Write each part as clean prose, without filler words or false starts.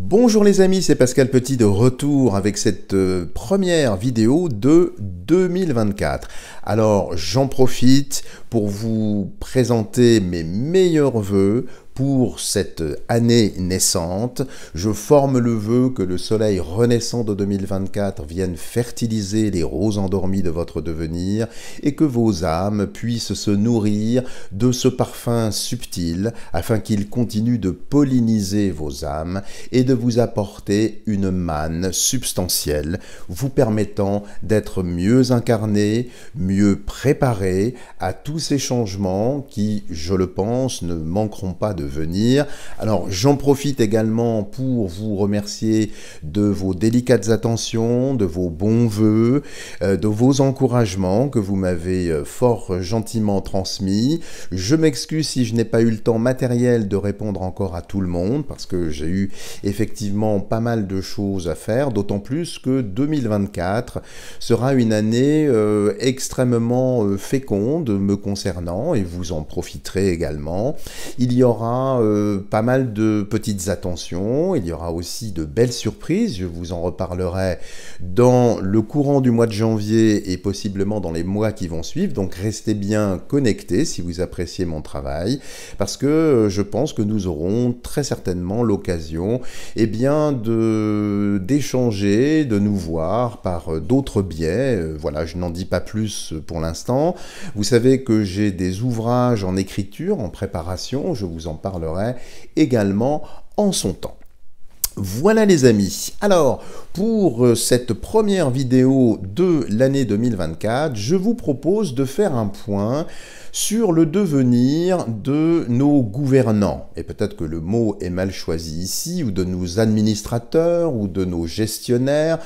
Bonjour les amis, c'est Pascal Petit de retour avec cette première vidéo de 2024. Alors j'en profite pour vous présenter mes meilleurs vœux pour cette année naissante. Je forme le vœu que le soleil renaissant de 2024 vienne fertiliser les roses endormies de votre devenir et que vos âmes puissent se nourrir de ce parfum subtil afin qu'il continue de polliniser vos âmes et de vous apporter une manne substantielle vous permettant d'être mieux incarné, mieux préparé à tous ces changements qui, je le pense, ne manqueront pas de venir. Alors j'en profite également pour vous remercier de vos délicates attentions, de vos bons vœux, de vos encouragements que vous m'avez fort gentiment transmis. Je m'excuse si je n'ai pas eu le temps matériel de répondre encore à tout le monde parce que j'ai eu effectivement pas mal de choses à faire, d'autant plus que 2024 sera une année extrêmement féconde me concernant et vous en profiterez également. Il y aura pas mal de petites attentions, il y aura aussi de belles surprises, je vous en reparlerai dans le courant du mois de janvier et possiblement dans les mois qui vont suivre, donc restez bien connectés si vous appréciez mon travail, parce que je pense que nous aurons très certainement l'occasion d'échanger, de nous voir par d'autres biais. Voilà, je n'en dis pas plus pour l'instant. Vous savez que j'ai des ouvrages en écriture, en préparation, je vous en parlerai également en son temps. Voilà les amis, alors pour cette première vidéo de l'année 2024, je vous propose de faire un point sur le devenir de nos gouvernants. Et peut-être que le mot est mal choisi ici, ou de nos administrateurs, ou de nos gestionnaires.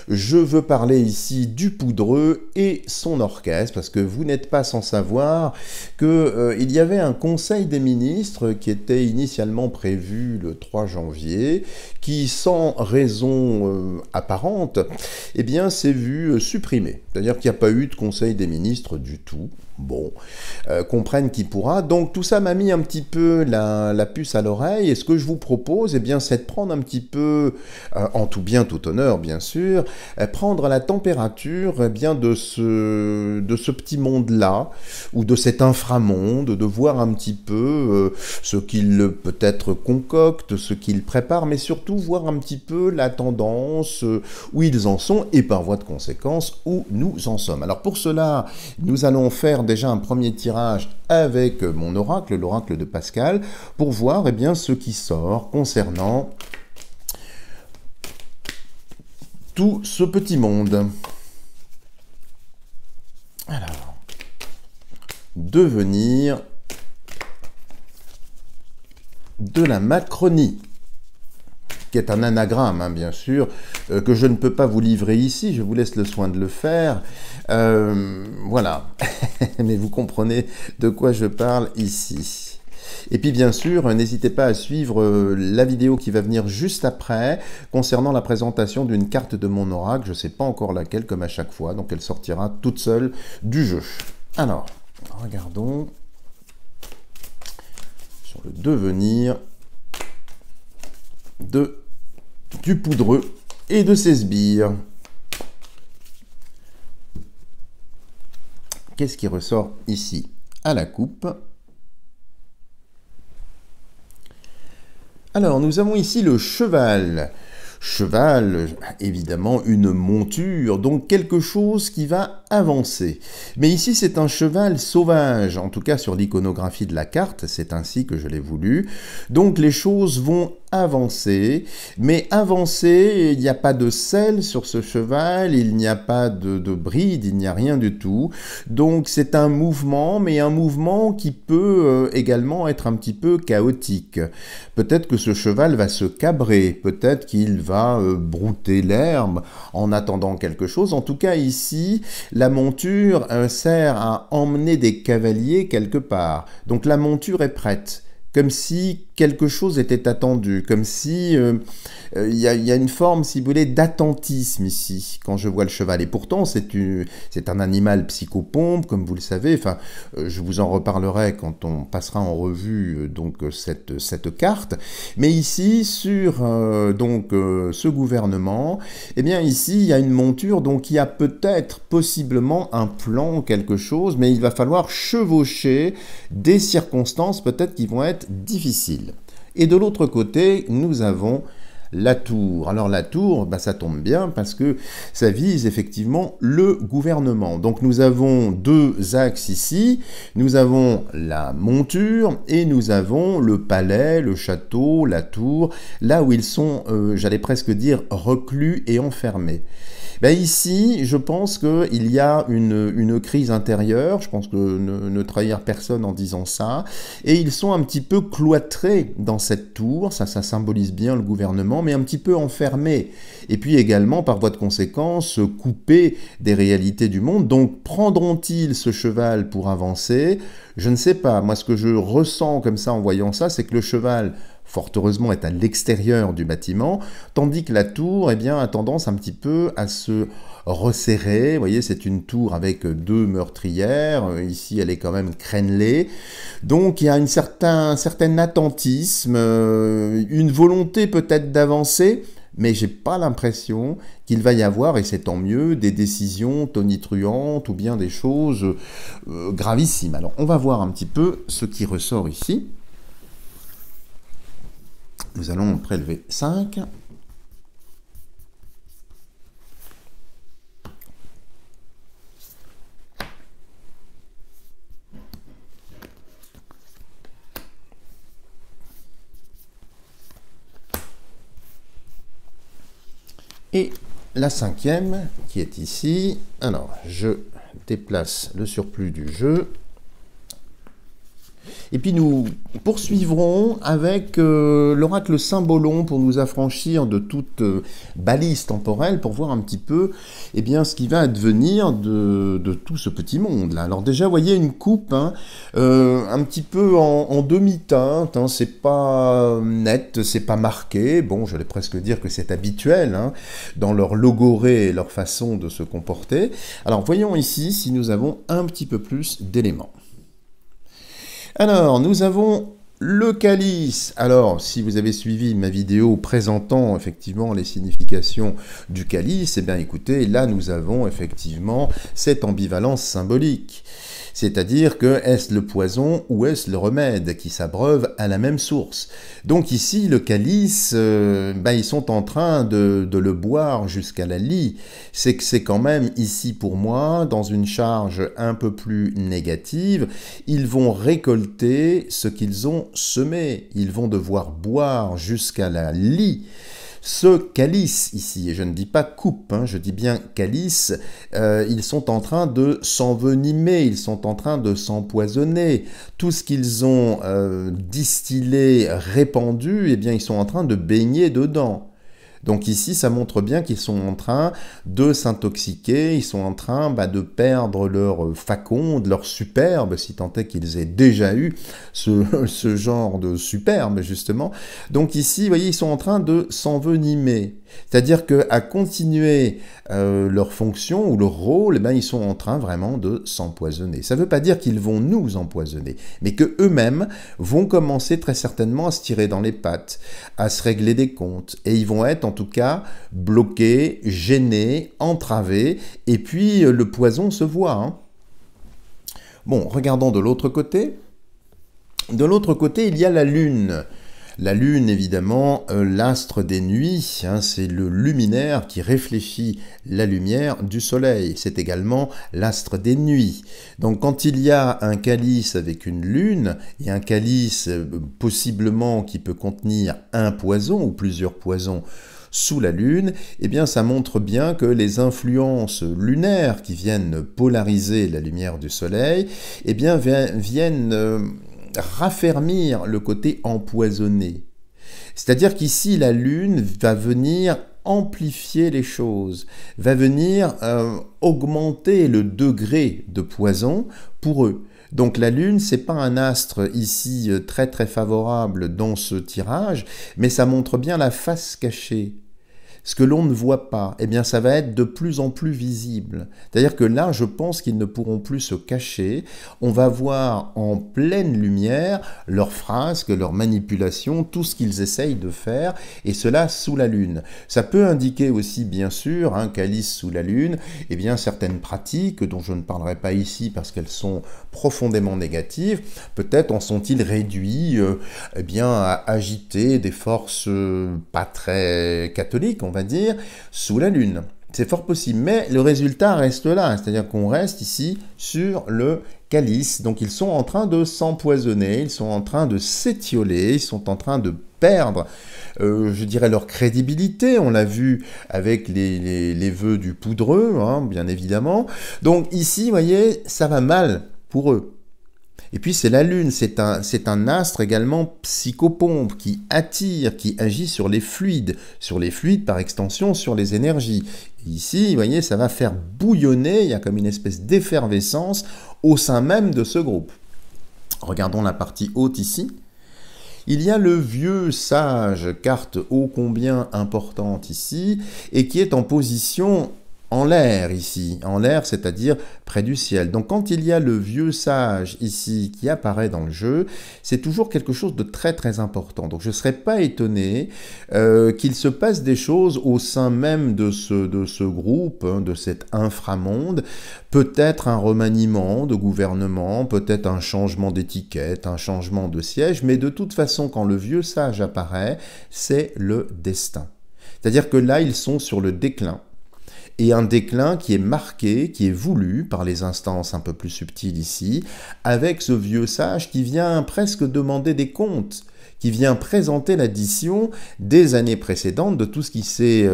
Je veux parler ici du Poudreux et son orchestre, parce que vous n'êtes pas sans savoir qu'il y avait un conseil des ministres qui était initialement prévu le 3 janvier, qui sans raison apparente, eh bien s'est vu supprimé. C'est-à-dire qu'il n'y a pas eu de conseil des ministres du tout. Bon, comprenne qui pourra. Donc tout ça m'a mis un petit peu la puce à l'oreille, et ce que je vous propose, eh bien, c'est de prendre un petit peu, en tout bien, tout honneur, bien sûr, prendre la température eh bien, de ce petit monde-là, ou de cet inframonde, de voir un petit peu ce qu'il peut-être concocte, ce qu'il prépare, mais surtout voir un petit peu la tendance, où ils en sont, et par voie de conséquence, où nous en sommes. Alors pour cela, nous allons faire déjà un premier tirage avec mon oracle, l'oracle de Pascal, pour voir eh bien, ce qui sort concernant tout ce petit monde. Alors, devenir de la Macronie, qui est un anagramme, hein, bien sûr, que je ne peux pas vous livrer ici, je vous laisse le soin de le faire. Voilà, mais vous comprenez de quoi je parle ici. Et puis bien sûr, n'hésitez pas à suivre la vidéo qui va venir juste après, concernant la présentation d'une carte de mon oracle, je ne sais pas encore laquelle, comme à chaque fois, donc elle sortira toute seule du jeu. Alors, regardons sur le devenir du Poudreux et de ses sbires. Qu'est-ce qui ressort ici à la coupe? Alors, nous avons ici le cheval. Cheval, évidemment, une monture, donc quelque chose qui va avancer. Mais ici, c'est un cheval sauvage, en tout cas sur l'iconographie de la carte, c'est ainsi que je l'ai voulu. Donc les choses vont avancer, mais avancer, il n'y a pas de selle sur ce cheval, il n'y a pas de bride, il n'y a rien du tout. Donc c'est un mouvement, mais un mouvement qui peut également être un petit peu chaotique. Peut-être que ce cheval va se cabrer, peut-être qu'il va brouter l'herbe en attendant quelque chose. En tout cas ici, la monture sert à emmener des cavaliers quelque part. Donc la monture est prête. Comme si quelque chose était attendu, comme si il y a une forme, si vous voulez, d'attentisme ici, quand je vois le cheval. Et pourtant, c'est un animal psychopompe, comme vous le savez. Enfin, je vous en reparlerai quand on passera en revue donc cette carte. Mais ici, sur ce gouvernement, eh bien ici, il y a une monture, donc il y a peut-être, possiblement, un plan, quelque chose, mais il va falloir chevaucher des circonstances peut-être qui vont être difficiles. Et de l'autre côté, nous avons la tour. Alors la tour, ça tombe bien parce que ça vise effectivement le gouvernement. Donc nous avons deux axes ici. Nous avons la monture et nous avons le palais, le château, la tour, là où ils sont, j'allais presque dire, reclus et enfermés. Ici, je pense qu'il y a une crise intérieure, je pense que ne trahir personne en disant ça, et ils sont un petit peu cloîtrés dans cette tour, ça symbolise bien le gouvernement, mais un petit peu enfermés, et puis également, par voie de conséquence, coupés des réalités du monde. Donc prendront-ils ce cheval pour avancer? Je ne sais pas, moi ce que je ressens comme ça en voyant ça, c'est que le cheval, fort heureusement, est à l'extérieur du bâtiment, tandis que la tour, eh bien, a tendance un petit peu à se resserrer. Vous voyez, c'est une tour avec deux meurtrières. Ici, elle est quand même crénelée. Donc, il y a un certain attentisme, une volonté peut-être d'avancer, mais j'ai pas l'impression qu'il va y avoir, et c'est tant mieux, des décisions tonitruantes ou bien des choses gravissimes. Alors, on va voir un petit peu ce qui ressort ici. Nous allons prélever 5. Et la 5e qui est ici. Alors, je déplace le surplus du jeu. Et puis nous poursuivrons avec l'oracle Symbolon pour nous affranchir de toute balise temporelle, pour voir un petit peu ce qui va advenir de tout ce petit monde là. Alors déjà, vous voyez une coupe un petit peu en demi-teinte, c'est pas net, c'est pas marqué. Bon, j'allais presque dire que c'est habituel dans leur logorée et leur façon de se comporter. Alors voyons ici si nous avons un petit peu plus d'éléments. Alors, nous avons le calice. Alors, si vous avez suivi ma vidéo présentant effectivement les significations du calice, écoutez, là nous avons effectivement cette ambivalence symbolique. C'est-à-dire que est-ce le poison ou est-ce le remède qui s'abreuve à la même source? Donc ici, le calice, ils sont en train de le boire jusqu'à la lie. C'est que c'est quand même ici pour moi, dans une charge un peu plus négative, ils vont récolter ce qu'ils ont semé. Ils vont devoir boire jusqu'à la lie. Ce calice ici, et je ne dis pas coupe, je dis bien calice, ils sont en train de s'envenimer, ils sont en train de s'empoisonner. Tout ce qu'ils ont distillé, répandu, ils sont en train de baigner dedans. Donc ici, ça montre bien qu'ils sont en train de s'intoxiquer, ils sont en train de perdre leur faconde, leur superbe, si tant est qu'ils aient déjà eu ce genre de superbe, justement. Donc ici, vous voyez, ils sont en train de s'envenimer. C'est-à-dire qu'à continuer leur fonction ou leur rôle, ils sont en train vraiment de s'empoisonner. Ça ne veut pas dire qu'ils vont nous empoisonner, mais qu'eux-mêmes vont commencer très certainement à se tirer dans les pattes, à se régler des comptes, et ils vont être en tout cas bloqués, gênés, entravés, et puis le poison se voit. Bon, regardons de l'autre côté. De l'autre côté, il y a la Lune. La Lune, évidemment, l'astre des nuits, c'est le luminaire qui réfléchit la lumière du Soleil. C'est également l'astre des nuits. Donc quand il y a un calice avec une lune, et un calice possiblement qui peut contenir un poison ou plusieurs poisons sous la Lune, ça montre bien que les influences lunaires qui viennent polariser la lumière du Soleil, viennent raffermir le côté empoisonné. C'est-à-dire qu'ici, la Lune va venir amplifier les choses, va venir augmenter le degré de poison pour eux. Donc la Lune, c'est pas un astre ici très très favorable dans ce tirage, mais ça montre bien la face cachée. Ce que l'on ne voit pas, eh bien ça va être de plus en plus visible. C'est-à-dire que là, je pense qu'ils ne pourront plus se cacher. On va voir en pleine lumière leurs frasques, leurs manipulations, tout ce qu'ils essayent de faire, et cela sous la Lune. Ça peut indiquer aussi, bien sûr, un calice sous la Lune, eh bien certaines pratiques dont je ne parlerai pas ici parce qu'elles sont profondément négatives. Peut-être en sont-ils réduits eh bien, à agiter des forces pas très catholiques, on va dire, sous la Lune. C'est fort possible, mais le résultat reste là, c'est-à-dire qu'on reste ici sur le calice. Donc ils sont en train de s'empoisonner, ils sont en train de s'étioler, ils sont en train de perdre, je dirais, leur crédibilité. On l'a vu avec les vœux du poudreux, hein, bien évidemment. Donc ici, vous voyez, ça va mal pour eux. Et puis c'est la Lune, c'est un astre également psychopompe qui attire, qui agit sur les fluides par extension sur les énergies. Et ici, vous voyez, ça va faire bouillonner, il y a comme une espèce d'effervescence au sein même de ce groupe. Regardons la partie haute ici. Il y a le vieux sage, carte ô combien importante ici, et qui est en position en l'air ici, en l'air, c'est-à-dire près du ciel. Donc quand il y a le vieux sage ici qui apparaît dans le jeu, c'est toujours quelque chose de très très important. Donc je ne serais pas étonné qu'il se passe des choses au sein même de ce groupe, hein, de cet inframonde, peut-être un remaniement de gouvernement, peut-être un changement d'étiquette, un changement de siège, mais de toute façon, quand le vieux sage apparaît, c'est le destin. C'est-à-dire que là, ils sont sur le déclin. Et un déclin qui est marqué, qui est voulu par les instances un peu plus subtiles ici, avec ce vieux sage qui vient presque demander des comptes, qui vient présenter l'addition des années précédentes, de tout ce qui s'est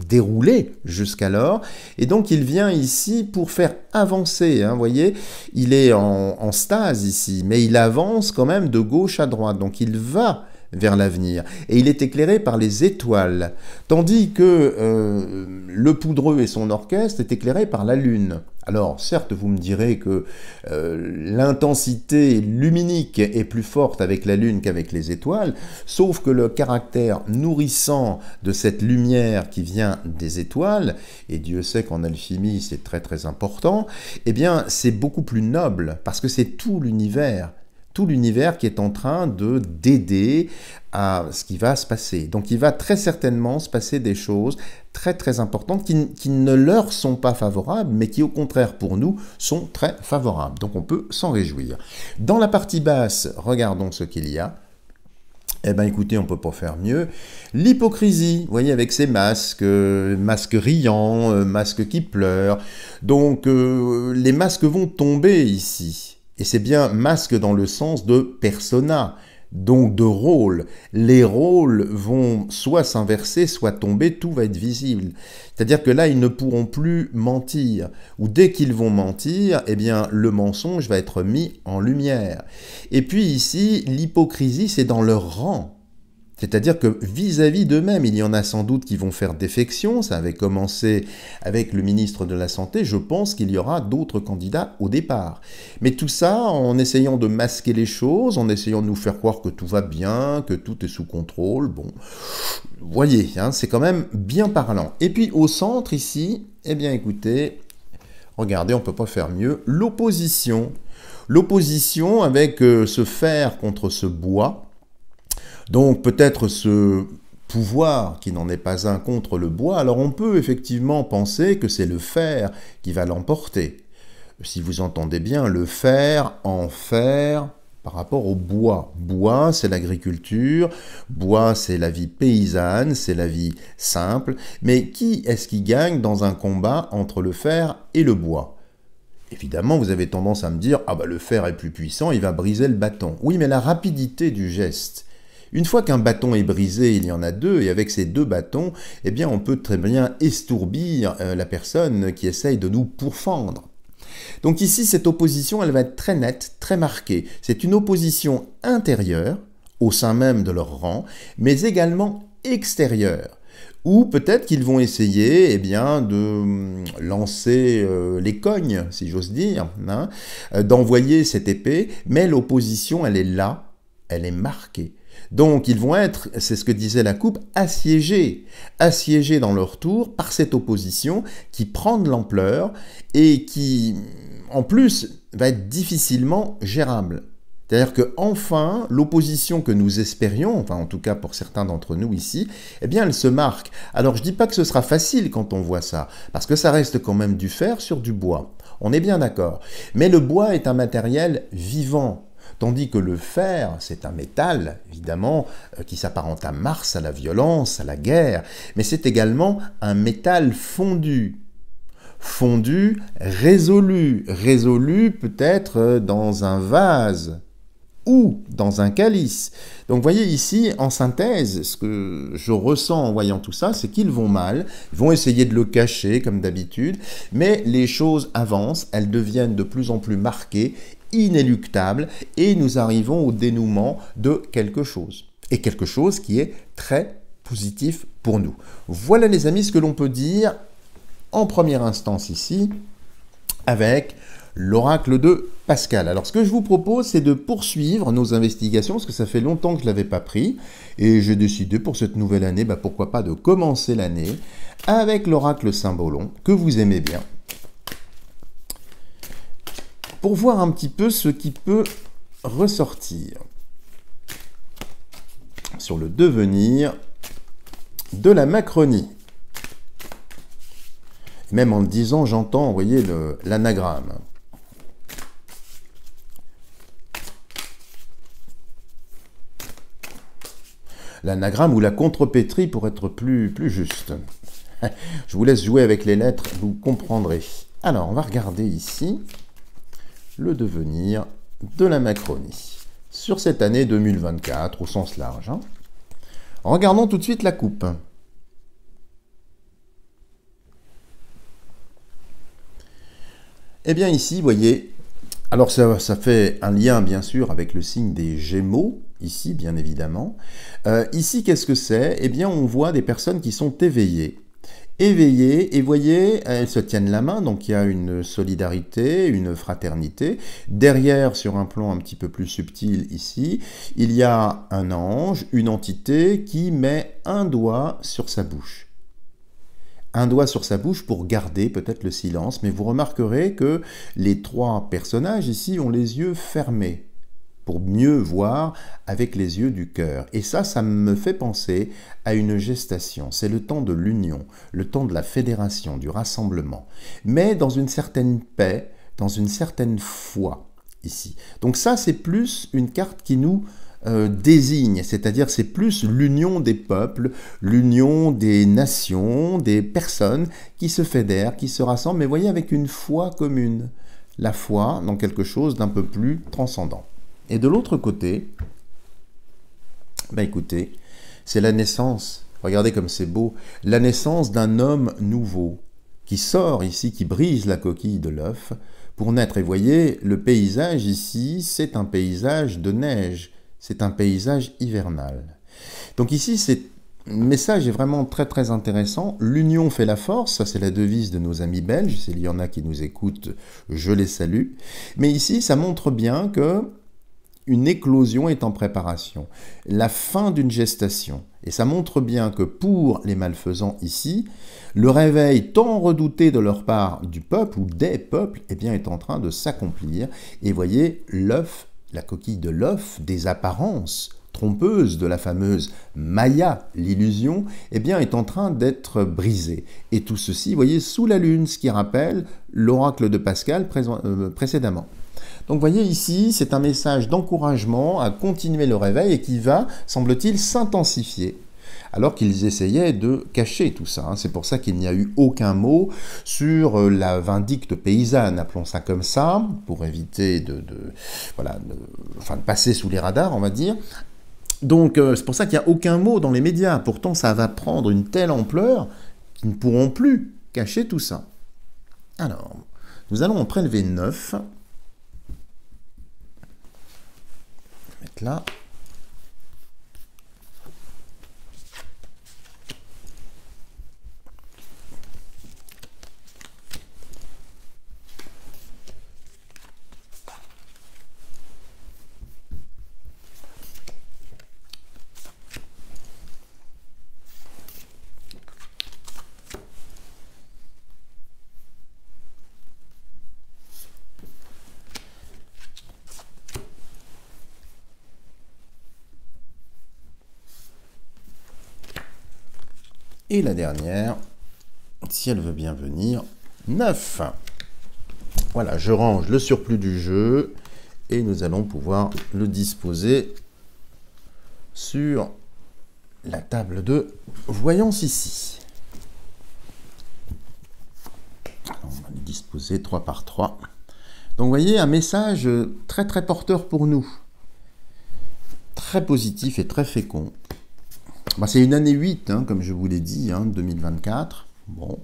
déroulé jusqu'alors. Et donc il vient ici pour faire avancer, hein, vous voyez, il est en stase ici, mais il avance quand même de gauche à droite, donc il va vers l'avenir. Et il est éclairé par les étoiles, tandis que le poudreux et son orchestre est éclairé par la Lune. Alors, certes, vous me direz que l'intensité luminique est plus forte avec la Lune qu'avec les étoiles, sauf que le caractère nourrissant de cette lumière qui vient des étoiles, et Dieu sait qu'en alchimie c'est très très important, eh bien c'est beaucoup plus noble, parce que c'est tout l'univers qui est en train d'aider à ce qui va se passer. Donc il va très certainement se passer des choses très très importantes qui ne leur sont pas favorables, mais qui au contraire pour nous sont très favorables. Donc on peut s'en réjouir. Dans la partie basse, regardons ce qu'il y a. Eh bien écoutez, on ne peut pas faire mieux. L'hypocrisie, vous voyez, avec ses masques, masques riants, masques qui pleurent. Donc les masques vont tomber ici. Et c'est bien masque dans le sens de persona, donc de rôle. Les rôles vont soit s'inverser, soit tomber, tout va être visible. C'est-à-dire que là, ils ne pourront plus mentir. Ou dès qu'ils vont mentir, eh bien, le mensonge va être mis en lumière. Et puis ici, l'hypocrisie, c'est dans leur rang. C'est-à-dire que vis-à-vis d'eux-mêmes, il y en a sans doute qui vont faire défection, ça avait commencé avec le ministre de la Santé, je pense qu'il y aura d'autres candidats au départ. Mais tout ça en essayant de masquer les choses, en essayant de nous faire croire que tout va bien, que tout est sous contrôle, bon, vous voyez, hein, c'est quand même bien parlant. Et puis au centre ici, eh bien écoutez, regardez, on ne peut pas faire mieux, l'opposition. L'opposition avec ce fer contre ce bois. Donc peut-être ce pouvoir qui n'en est pas un contre le bois, alors on peut effectivement penser que c'est le fer qui va l'emporter. Si vous entendez bien, le fer en fer par rapport au bois. Bois, c'est l'agriculture, bois, c'est la vie paysanne, c'est la vie simple. Mais qui est-ce qui gagne dans un combat entre le fer et le bois ? Évidemment, vous avez tendance à me dire « Ah bah le fer est plus puissant, il va briser le bâton. » Oui, mais la rapidité du geste. Une fois qu'un bâton est brisé, il y en a deux, et avec ces deux bâtons, eh bien, on peut très bien estourbir la personne qui essaye de nous pourfendre. Donc ici, cette opposition, elle va être très nette, très marquée. C'est une opposition intérieure, au sein même de leur rang, mais également extérieure. Ou peut-être qu'ils vont essayer eh bien, de lancer les cognes, si j'ose dire, hein, d'envoyer cette épée, mais l'opposition, elle est là, elle est marquée. Donc ils vont être, c'est ce que disait la coupe, assiégés dans leur tour par cette opposition qui prend de l'ampleur et qui, en plus, va être difficilement gérable. C'est-à-dire que enfin, l'opposition que nous espérions, enfin en tout cas pour certains d'entre nous ici, eh bien elle se marque. Alors je dis pas que ce sera facile quand on voit ça, parce que ça reste quand même du fer sur du bois. On est bien d'accord. Mais le bois est un matériel vivant. Tandis que le fer, c'est un métal, évidemment, qui s'apparente à Mars, à la violence, à la guerre, mais c'est également un métal fondu. Fondu, résolu peut-être dans un vase ou dans un calice. Donc vous voyez ici, en synthèse, ce que je ressens en voyant tout ça, c'est qu'ils vont mal, ils vont essayer de le cacher comme d'habitude, mais les choses avancent, elles deviennent de plus en plus marquées, inéluctables, et nous arrivons au dénouement de quelque chose. Et quelque chose qui est très positif pour nous. Voilà les amis ce que l'on peut dire en première instance ici avec l'oracle de Pascal. Alors ce que je vous propose, c'est de poursuivre nos investigations, parce que ça fait longtemps que je ne l'avais pas pris, et j'ai décidé pour cette nouvelle année, pourquoi pas de commencer l'année avec l'oracle Symbolon, que vous aimez bien, pour voir un petit peu ce qui peut ressortir sur le devenir de la Macronie. Même en le disant, j'entends, vous voyez, l'anagramme. L'anagramme ou la contrepétrie pour être plus juste. Je vous laisse jouer avec les lettres, vous comprendrez. Alors, on va regarder ici le devenir de la Macronie sur cette année 2024 au sens large. Regardons tout de suite la coupe. Eh bien ici, vous voyez, alors ça fait un lien bien sûr avec le signe des Gémeaux, ici bien évidemment. Ici, qu'est-ce que c'est? Eh bien, on voit des personnes qui sont éveillées. Éveillées, et voyez, elles se tiennent la main, donc il y a une solidarité, une fraternité. Derrière, sur un plan un petit peu plus subtil ici, il y a un ange, une entité qui met un doigt sur sa bouche. Un doigt sur sa bouche pour garder peut-être le silence, mais vous remarquerez que les trois personnages ici ont les yeux fermés pour mieux voir avec les yeux du cœur. Et ça me fait penser à une gestation. C'est le temps de l'union, le temps de la fédération, du rassemblement, mais dans une certaine paix, dans une certaine foi ici. Donc ça, c'est plus une carte qui nous désigne, c'est-à-dire c'est plus l'union des peuples, l'union des nations, des personnes qui se fédèrent, qui se rassemblent, mais voyez avec une foi commune, la foi dans quelque chose d'un peu plus transcendant. Et de l'autre côté, écoutez, c'est la naissance, regardez comme c'est beau, la naissance d'un homme nouveau, qui sort ici, qui brise la coquille de l'œuf pour naître. Et voyez, le paysage ici, c'est un paysage de neige, c'est un paysage hivernal. Donc ici, le message est vraiment très très intéressant. L'union fait la force, ça c'est la devise de nos amis belges. S'il y en a qui nous écoutent, je les salue. Mais ici, ça montre bien que une éclosion est en préparation, la fin d'une gestation. Et ça montre bien que pour les malfaisants ici, le réveil tant redouté de leur part du peuple ou des peuples est en train de s'accomplir. Et voyez, l'œuf, la coquille de l'œuf, des apparences trompeuses de la fameuse Maya, l'illusion, est en train d'être brisée. Et tout ceci, voyez, sous la lune, ce qui rappelle l'oracle de Pascal précédemment. Donc, voyez ici, c'est un message d'encouragement à continuer le réveil et qui va, semble-t-il, s'intensifier. Alors qu'ils essayaient de cacher tout ça. C'est pour ça qu'il n'y a eu aucun mot sur la vindicte paysanne, appelons ça comme ça, pour éviter de passer sous les radars, on va dire. Donc, c'est pour ça qu'il n'y a aucun mot dans les médias. Pourtant, ça va prendre une telle ampleur qu'ils ne pourront plus cacher tout ça. Alors, nous allons en prélever 9. Là. Et la dernière, si elle veut bien venir, 9. Voilà, je range le surplus du jeu et nous allons pouvoir le disposer sur la table de voyance ici. On va le disposer 3 par 3. Donc vous voyez, un message très très porteur pour nous. Très positif et très fécond. Bah, c'est une année 8, hein, comme je vous l'ai dit, 2024. Bon.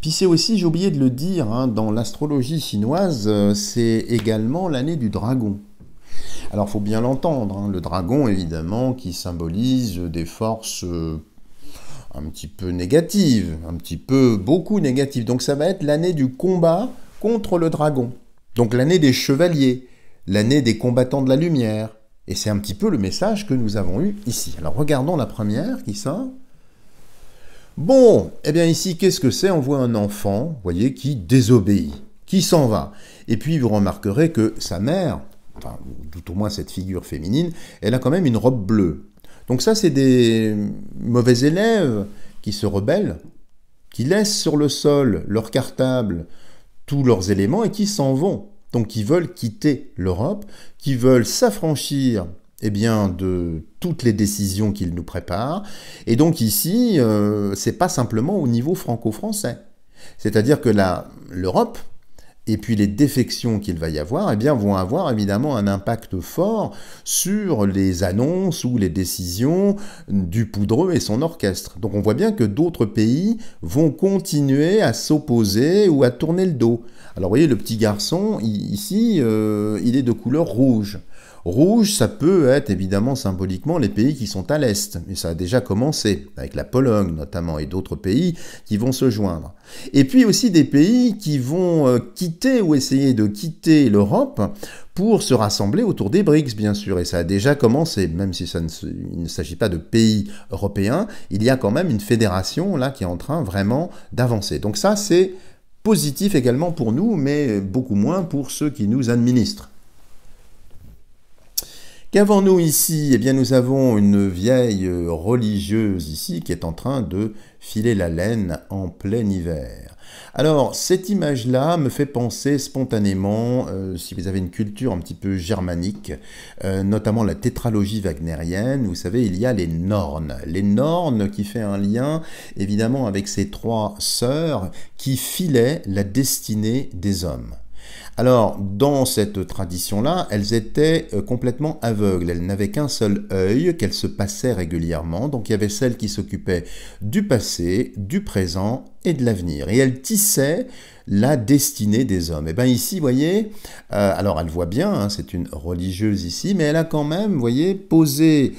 Puis c'est aussi, j'ai oublié de le dire, dans l'astrologie chinoise, c'est également l'année du dragon. Alors il faut bien l'entendre, le dragon évidemment qui symbolise des forces un petit peu négatives, beaucoup négatives. Donc ça va être l'année du combat contre le dragon. Donc l'année des chevaliers, l'année des combattants de la lumière. Et c'est un petit peu le message que nous avons eu ici. Alors regardons la première qui sort. Bon, eh bien ici, qu'est-ce que c'est? On voit un enfant, vous voyez, qui désobéit, qui s'en va. Et puis vous remarquerez que sa mère, enfin tout au moins cette figure féminine, elle a quand même une robe bleue. Donc ça, c'est des mauvais élèves qui se rebellent, qui laissent sur le sol leur cartable, tous leurs éléments et qui s'en vont. Donc qui veulent quitter l'Europe, qui veulent s'affranchir de toutes les décisions qu'ils nous préparent. Et donc ici, c'est pas simplement au niveau franco-français. C'est-à-dire que l'Europe, et puis les défections qu'il va y avoir, vont avoir évidemment un impact fort sur les annonces ou les décisions du Poudreux et son orchestre. Donc on voit bien que d'autres pays vont continuer à s'opposer ou à tourner le dos. Alors vous voyez, le petit garçon, ici, il est de couleur rouge. Rouge, ça peut être évidemment symboliquement les pays qui sont à l'Est. Et ça a déjà commencé, avec la Pologne notamment, et d'autres pays qui vont se joindre. Et puis aussi des pays qui vont quitter ou essayer de quitter l'Europe pour se rassembler autour des BRICS, bien sûr. Et ça a déjà commencé, même si il ne s'agit pas de pays européens, il y a quand même une fédération là qui est en train vraiment d'avancer. Donc ça, c'est positif également pour nous, mais beaucoup moins pour ceux qui nous administrent. Qu'avons-nous ici? Eh bien, nous avons une vieille religieuse ici qui est en train de filer la laine en plein hiver. Alors, cette image-là me fait penser spontanément, si vous avez une culture un petit peu germanique, notamment la tétralogie wagnérienne, vous savez, il y a les Nornes. Les Nornes qui fait un lien, évidemment, avec ces 3 sœurs qui filaient la destinée des hommes. Alors, dans cette tradition-là, elles étaient complètement aveugles. Elles n'avaient qu'un seul œil, qu'elles se passaient régulièrement. Donc, il y avait celles qui s'occupaient du passé, du présent et de l'avenir. Et elles tissaient la destinée des hommes. Et bien ici, vous voyez, alors elle voit bien, c'est une religieuse ici, mais elle a quand même, vous voyez, posé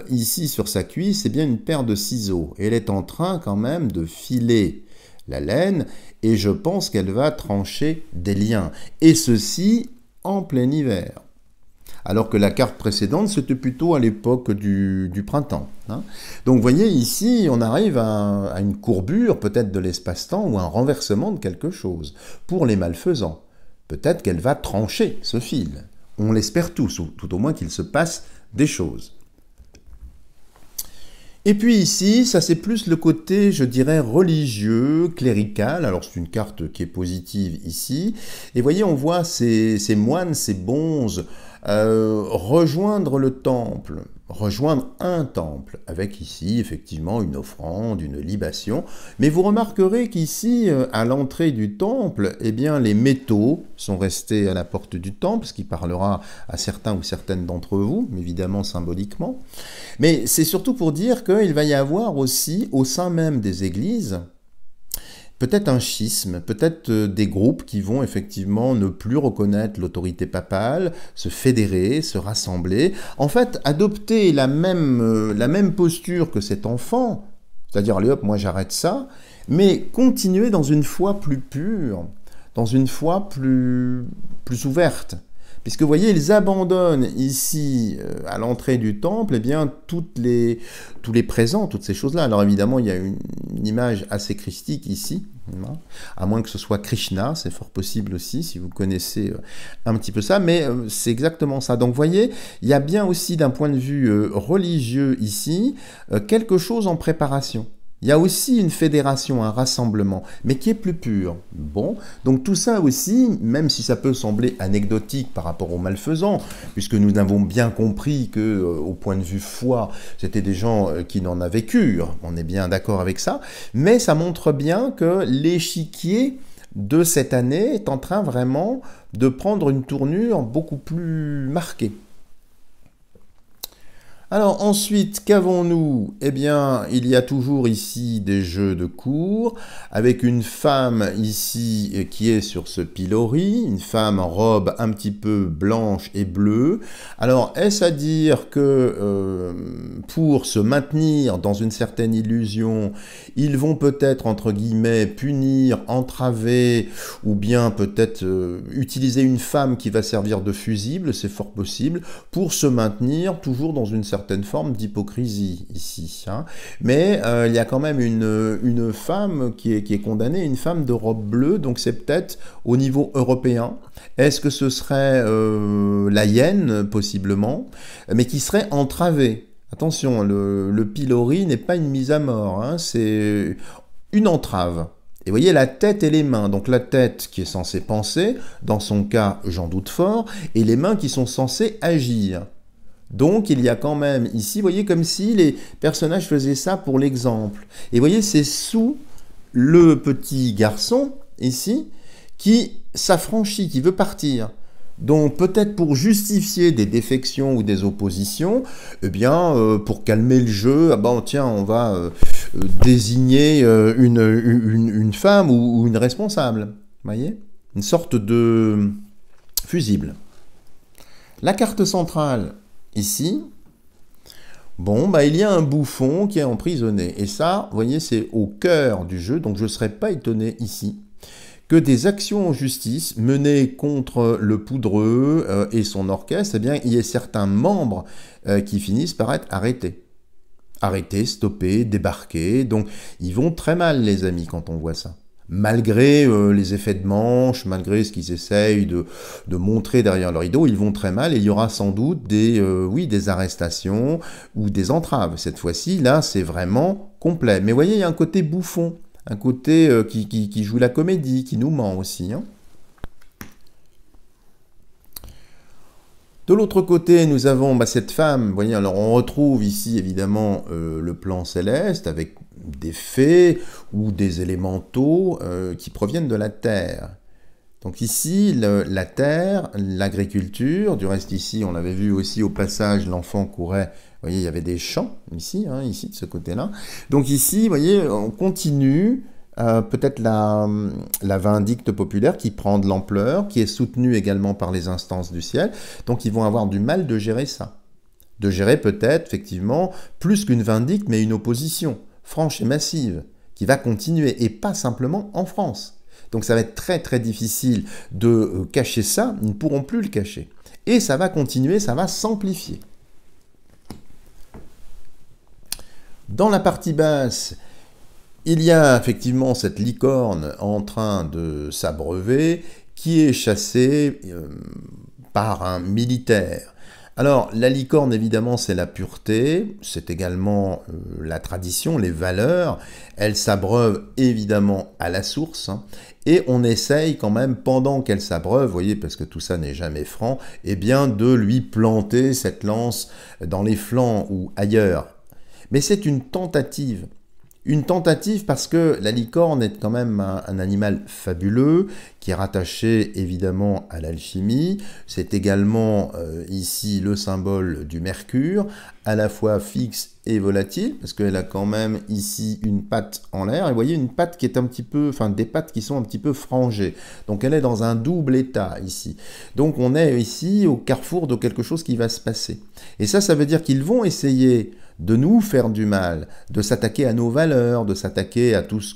ici sur sa cuisse, c'est bien une paire de ciseaux. Et elle est en train quand même de filer la laine, et je pense qu'elle va trancher des liens. Et ceci en plein hiver. Alors que la carte précédente, c'était plutôt à l'époque du printemps. Donc vous voyez, ici, on arrive à une courbure peut-être de l'espace-temps ou un renversement de quelque chose. Pour les malfaisants, peut-être qu'elle va trancher ce fil. On l'espère tous, ou tout au moins qu'il se passe des choses. Et puis ici, ça c'est plus le côté, je dirais, religieux, clérical. Alors c'est une carte qui est positive ici. Et vous voyez, on voit ces moines, ces bonzes, rejoindre le temple, rejoindre un temple, avec ici effectivement une offrande, une libation. Mais vous remarquerez qu'ici, à l'entrée du temple, eh bien les métaux sont restés à la porte du temple, ce qui parlera à certains ou certaines d'entre vous, évidemment symboliquement. Mais c'est surtout pour dire qu'il va y avoir aussi, au sein même des églises, peut-être un schisme, peut-être des groupes qui vont effectivement ne plus reconnaître l'autorité papale, se fédérer, se rassembler, en fait adopter la même posture que cet enfant, c'est-à-dire allez hop, moi j'arrête ça, mais continuer dans une foi plus pure, dans une foi plus ouverte. Puisque vous voyez, ils abandonnent ici, à l'entrée du temple, eh bien, tous les présents, toutes ces choses-là. Alors évidemment, il y a une image assez christique ici, à moins que ce soit Krishna, c'est fort possible aussi, si vous connaissez un petit peu ça, mais c'est exactement ça. Donc vous voyez, il y a bien aussi d'un point de vue religieux ici, quelque chose en préparation. Il y a aussi une fédération, un rassemblement, mais qui est plus pur. Bon, donc tout ça aussi, même si ça peut sembler anecdotique par rapport aux malfaisants, puisque nous avons bien compris que, au point de vue foi, c'était des gens qui n'en avaient cure, on est bien d'accord avec ça, mais ça montre bien que l'échiquier de cette année est en train vraiment de prendre une tournure beaucoup plus marquée. Alors ensuite, qu'avons-nous? Eh bien, il y a toujours ici des jeux de cours, avec une femme ici qui est sur ce pilori, une femme en robe un petit peu blanche et bleue. Alors, est-ce à dire que pour se maintenir dans une certaine illusion, ils vont peut-être, entre guillemets, punir, entraver, ou bien peut-être utiliser une femme qui va servir de fusible, c'est fort possible, pour se maintenir toujours dans une certaine forme d'hypocrisie ici. Hein. Mais il y a quand même une femme qui est condamnée, une femme de robe bleue, donc c'est peut-être au niveau européen. Est-ce que ce serait la hyène, possiblement, mais qui serait entravée? Attention, le pilori n'est pas une mise à mort, hein, c'est une entrave. Et vous voyez la tête et les mains, donc la tête qui est censée penser, dans son cas j'en doute fort, et les mains qui sont censées agir. Donc il y a quand même ici, vous voyez, comme si les personnages faisaient ça pour l'exemple. Et vous voyez, c'est sous le petit garçon, ici, qui s'affranchit, qui veut partir. Donc peut-être pour justifier des défections ou des oppositions, eh bien, pour calmer le jeu, ah ben, tiens, on va désigner une femme ou une responsable. Vous voyez? Une sorte de fusible. La carte centrale, ici, bon, bah, il y a un bouffon qui est emprisonné. Et ça, vous voyez, c'est au cœur du jeu, donc je ne serais pas étonné ici que des actions en justice menées contre le poudreux et son orchestre, eh bien, il y ait certains membres qui finissent par être arrêtés. Arrêtés, stoppés, débarqués. Donc, ils vont très mal, les amis, quand on voit ça. Malgré les effets de manche, malgré ce qu'ils essayent de montrer derrière le rideau, ils vont très mal et il y aura sans doute des arrestations ou des entraves. Cette fois-ci, là, c'est vraiment complet. Mais vous voyez, il y a un côté bouffon, un côté qui joue la comédie, qui nous ment aussi. Hein. De l'autre côté, nous avons cette femme, vous voyez, alors on retrouve ici évidemment le plan céleste avec des fées ou des élémentaux qui proviennent de la terre. Donc ici, la terre, l'agriculture, du reste ici, on l'avait vu aussi au passage, l'enfant courait, vous voyez, il y avait des champs ici, hein, ici de ce côté-là. Donc ici, vous voyez, on continue. Peut-être la vindicte populaire qui prend de l'ampleur, qui est soutenue également par les instances du ciel. Donc ils vont avoir du mal de gérer ça. De gérer peut-être, effectivement, plus qu'une vindicte, mais une opposition franche et massive, qui va continuer, et pas simplement en France. Donc ça va être très très difficile de cacher ça, ils ne pourront plus le cacher. Et ça va continuer, ça va s'amplifier. Dans la partie basse, il y a effectivement cette licorne en train de s'abreuver qui est chassée par un militaire. Alors, la licorne, évidemment, c'est la pureté, c'est également la tradition, les valeurs. Elle s'abreuve évidemment à la source, hein, et on essaye quand même, pendant qu'elle s'abreuve, vous voyez, parce que tout ça n'est jamais franc, eh bien, de lui planter cette lance dans les flancs ou ailleurs. Mais c'est une tentative. Une tentative parce que la licorne est quand même un animal fabuleux qui est rattaché évidemment à l'alchimie. C'est également ici le symbole du mercure, à la fois fixe et volatile, parce qu'elle a quand même ici une patte en l'air. Et vous voyez une patte qui est un petit peu, enfin des pattes qui sont un petit peu frangées. Donc elle est dans un double état ici. Donc on est ici au carrefour de quelque chose qui va se passer. Et ça veut dire qu'ils vont essayer de nous faire du mal, de s'attaquer à nos valeurs, de s'attaquer à tout ce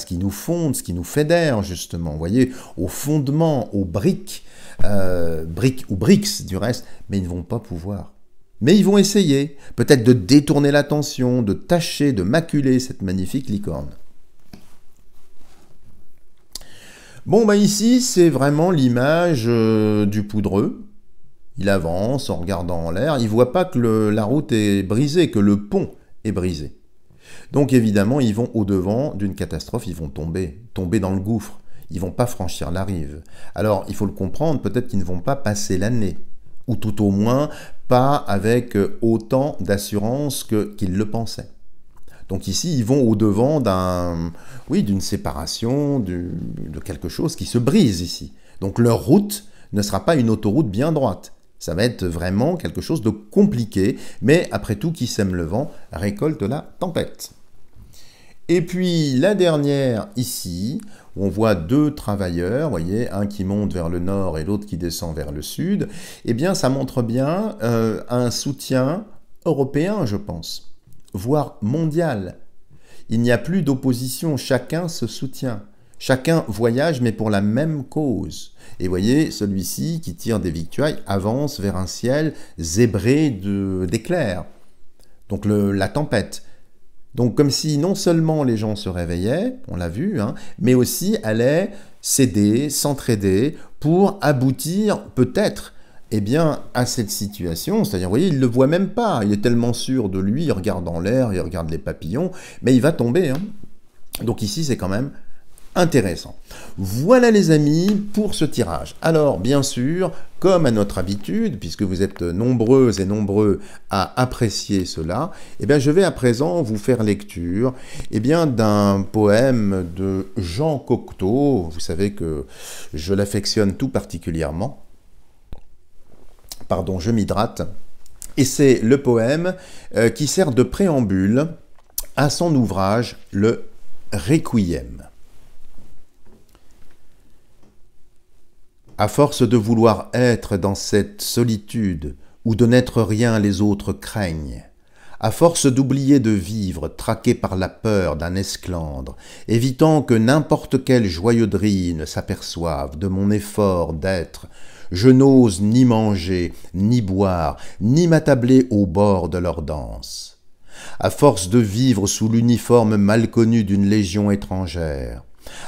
qui nous fonde, ce qui nous fédère justement, vous voyez, aux fondements, aux briques, briques ou bricks du reste, mais ils ne vont pas pouvoir. Mais ils vont essayer, peut-être de détourner l'attention, de tâcher, de maculer cette magnifique licorne. Bon, ici, c'est vraiment l'image du poudreux. Il avance en regardant en l'air, il ne voit pas que la route est brisée, que le pont est brisé. Donc évidemment, ils vont au-devant d'une catastrophe, ils vont tomber dans le gouffre. Ils vont pas franchir la rive. Alors, il faut le comprendre, peut-être qu'ils ne vont pas passer l'année, ou tout au moins pas avec autant d'assurance qu'ils le pensaient. Donc ici, ils vont au-devant d'une séparation, de quelque chose qui se brise ici. Donc leur route ne sera pas une autoroute bien droite. Ça va être vraiment quelque chose de compliqué, mais après tout, qui sème le vent récolte la tempête. Et puis la dernière ici, où on voit deux travailleurs, vous voyez, un qui monte vers le nord et l'autre qui descend vers le sud, eh bien ça montre bien un soutien européen, je pense, voire mondial. Il n'y a plus d'opposition, chacun se soutient. Chacun voyage, mais pour la même cause. Et vous voyez, celui-ci qui tire des victuailles avance vers un ciel zébré d'éclairs. Donc la tempête. Donc comme si non seulement les gens se réveillaient, on l'a vu, hein, mais aussi allaient s'aider, s'entraider pour aboutir peut-être à cette situation. C'est-à-dire, vous voyez, il ne le voit même pas, il est tellement sûr de lui, il regarde dans l'air, il regarde les papillons, mais il va tomber. Hein. Donc ici, c'est quand même intéressant. Voilà les amis pour ce tirage. Alors bien sûr, comme à notre habitude, puisque vous êtes nombreuses et nombreux à apprécier cela, je vais à présent vous faire lecture d'un poème de Jean Cocteau. Vous savez que je l'affectionne tout particulièrement. Pardon, je m'hydrate. Et c'est le poème qui sert de préambule à son ouvrage, le Requiem. À force de vouloir être dans cette solitude où de n'être rien les autres craignent, à force d'oublier de vivre traqué par la peur d'un esclandre, évitant que n'importe quelle joyauderie ne s'aperçoive de mon effort d'être, je n'ose ni manger, ni boire, ni m'attabler au bord de leur danse. À force de vivre sous l'uniforme mal connu d'une légion étrangère,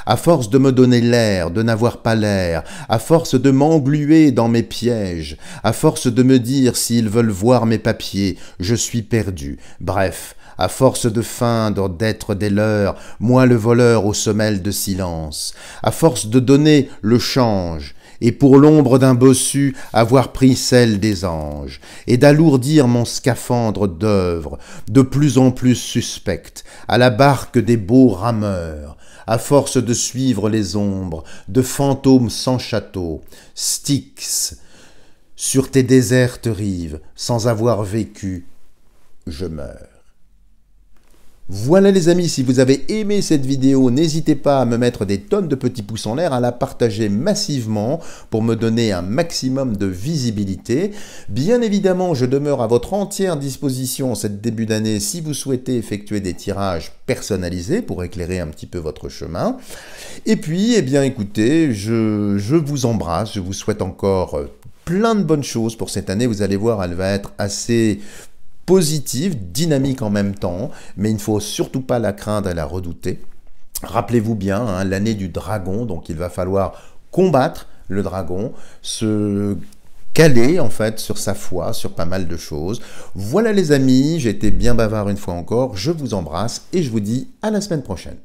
à force de me donner l'air, de n'avoir pas l'air, à force de m'engluer dans mes pièges, à force de me dire s'ils veulent voir mes papiers, je suis perdu. Bref, à force de feindre d'être des leurs, moi le voleur aux semelles de silence, à force de donner le change, et pour l'ombre d'un bossu avoir pris celle des anges, et d'alourdir mon scaphandre d'œuvre, de plus en plus suspecte, à la barque des beaux rameurs, à force de suivre les ombres, de fantômes sans château, Styx, sur tes désertes rives, sans avoir vécu, je meurs. Voilà les amis, si vous avez aimé cette vidéo, n'hésitez pas à me mettre des tonnes de petits pouces en l'air, à la partager massivement pour me donner un maximum de visibilité. Bien évidemment, je demeure à votre entière disposition en cette début d'année si vous souhaitez effectuer des tirages personnalisés pour éclairer un petit peu votre chemin. Et puis, écoutez, je vous embrasse, je vous souhaite encore plein de bonnes choses pour cette année. Vous allez voir, elle va être assez positive, dynamique en même temps, mais il ne faut surtout pas la craindre et la redouter. Rappelez-vous bien, hein, l'année du dragon, donc il va falloir combattre le dragon, se caler en fait sur sa foi, sur pas mal de choses. Voilà les amis, j'ai été bien bavard une fois encore, je vous embrasse et je vous dis à la semaine prochaine.